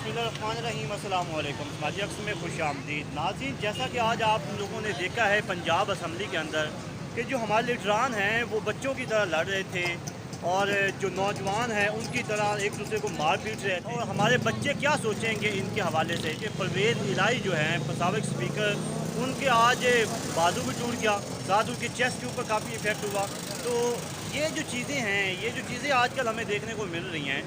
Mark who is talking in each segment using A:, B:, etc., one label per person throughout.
A: बिस्मिल्लाहिर्रहमानिर्रहीम। अस्सलाम वालेकुम। समाजी अक्स में खुश आमदीद नाज़रीन। जैसा कि आज आप लोगों ने देखा है पंजाब असम्बली के अंदर कि जो हमारे लीडरान हैं वो बच्चों की तरह लड़ रहे थे और जो नौजवान हैं उनकी तरह एक दूसरे को मार पीट रहे थे। और हमारे बच्चे क्या सोचेंगे इनके हवाले से कि परवेज़ इलाही जो हैं साबिक़ स्पीकर, उनके आज बाजू भी टूट गया, साथ उनके चेस्ट के ऊपर काफ़ी इफेक्ट हुआ। तो ये जो चीज़ें हैं, ये जो चीज़ें आजकल हमें देखने को मिल रही हैं,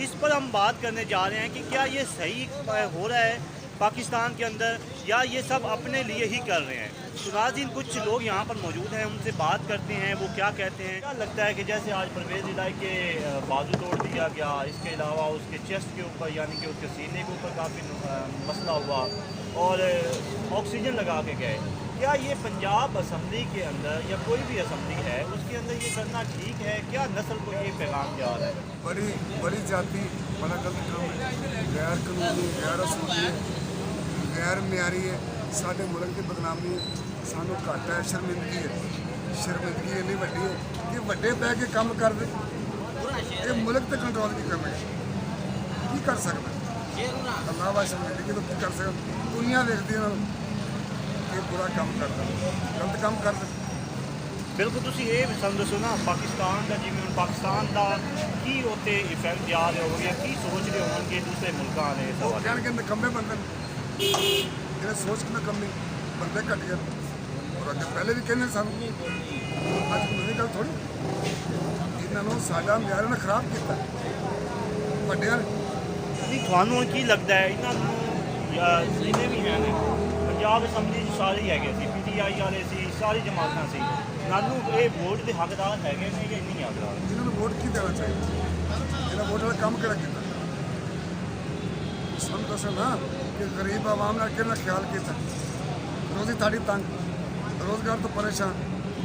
A: इस पर हम बात करने जा रहे हैं कि क्या ये सही हो रहा है पाकिस्तान के अंदर या ये सब अपने लिए ही कर रहे हैं। तो नाज़रीन, कुछ लोग यहाँ पर मौजूद हैं, उनसे बात करते हैं, वो क्या कहते हैं। क्या लगता है कि जैसे आज परवेज़ इलाही के बाजू तोड़ दिया गया, इसके अलावा उसके चेस्ट के ऊपर यानी कि उसके सीने के ऊपर काफ़ी मसला हुआ और ऑक्सीजन लगा के गए, क्या ये पंजाब असम्बली के अंदर या कोई भी असम्बली है उसके अंदर ये करना ठीक है? क्या नस्ल को ये पैगाम जा रहा है?
B: बड़ी जाति बड़ा गलत काम है, गैर कानूनी, गैर असूली है, गैर म्यारी है, साढ़े मुल्क की बदनामी है, सानू घाटा है, शर्मिंदगी इन्नी वड्डी है कि वड्डे बह के काम कर दे ये मुल्क तो कंट्रोल नहीं करना की कर सकता अल्लाह वा शर्मिंदगी तो की कर सकता। दुनिया देखती है ये बुरा काम करता गलत काम कर
A: बिल्कुल। तुसी ये समझो ना पाकिस्तान का जिमें पाकिस्तान का की होते इफेक्ट जा रहे हो या की सोच रहे होंगे दूसरे मुल्कों ने
B: वो कहने के नकम्मे बंदे जो सोच के नकम्मे बंदे घट गए और अगर पहले भी कहने सानू अज नवी गल थोड़ी इन्होंने साडा म्यार ने खराब किया वड्डियां
A: नहीं। थानू की लगता है इन्होंने जिन्हें भी हैं पंजाब असम्बली सारे ही है PTI वाले सी सारी जमातां सी नानू ये वोट के हकदार है या नहीं हकदार?
B: इन्होंने वोट की देना चाहिए, इन्हें वोट वाला काम करा किया सब दस ना कि गरीब आवाम ने कि ख्याल किया रोजी थाड़ी तंग, रोजगार तो परेशान,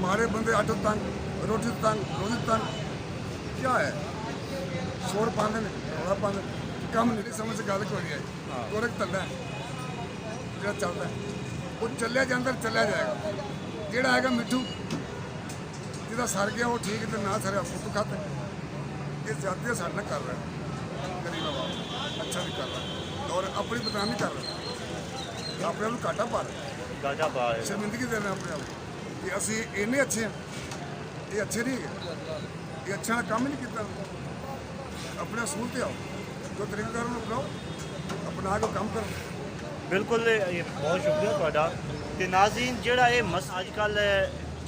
B: मारे बंदे आटो तंग, रोटी तंग, रोजी तंग, क्या है शोर पाते हैं रौला पाते कम नहीं समझ गल कोई नहीं आई और एक धंधा जो चलता है वो चलिया जाता चलिया जाएगा, जोड़ा है मिठू जिदा सर गया वो ठीक है ना सर फुट खाते ये जाती साढ़े कर रहे हैं गरीब आवाम अच्छा नहीं कर रहा और अपनी बदनामी कर रहे हैं, अपने आप घाटा पा रहे हैं, शर्मिंदगी दे रहे हैं अपने आप कि असी इन्ने अच्छे हैं, ये अच्छे नहीं है, ये अच्छा काम ही नहीं किया। अपने असूल से आओ, जो तरीकेदार अपनाओ, अपना के काम करो।
A: बिल्कुल, ये बहुत शुक्रिया तुहाडा। ते नाज़रीन, जिहड़ा ये मस अजकल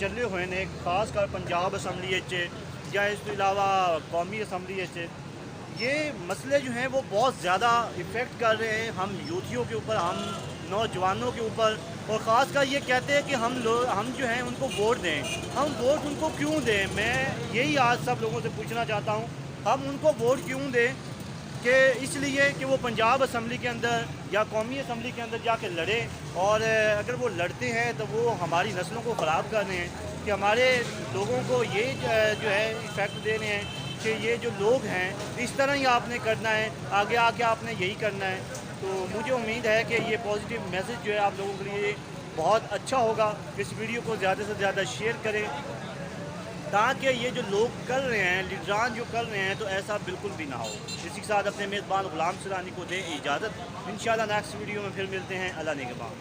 A: चले हुए ने खास कर पंजाब असम्बली या इस तो अलावा कौमी असम्बली ये मसले जो हैं वो बहुत ज़्यादा इफ़ेक्ट कर रहे हैं हम यूथियों के ऊपर, हम नौजवानों के ऊपर। और ख़ास कर ये कहते हैं कि हम जो हैं उनको वोट दें। हम वोट उनको क्यों दें? मैं यही आज सब लोगों से पूछना चाहता हूँ, हम उनको वोट क्यों दें? कि इसलिए कि वो पंजाब असम्बली के अंदर या कौमी असम्बली के अंदर जाके लड़े और अगर वो लड़ते हैं तो वो हमारी नस्लों को ख़राब कर रहे हैं कि हमारे लोगों को ये जो है इफ़ेक्ट दे रहे हैं कि ये जो लोग हैं इस तरह ही आपने करना है, आगे आके आपने यही करना है। तो मुझे उम्मीद है कि ये पॉजिटिव मैसेज जो है आप लोगों के लिए बहुत अच्छा होगा। इस वीडियो को ज़्यादा से ज़्यादा शेयर करें ताकि ये जो लोग कर रहे हैं, लीडरान जो कर रहे हैं, तो ऐसा बिल्कुल भी ना हो। इसी के साथ अपने मेज़बान गुलाम सरानी को दें इजाज़त। इंशाल्लाह नेक्स्ट वीडियो में फिर मिलते हैं। अल्लाह निगहबान।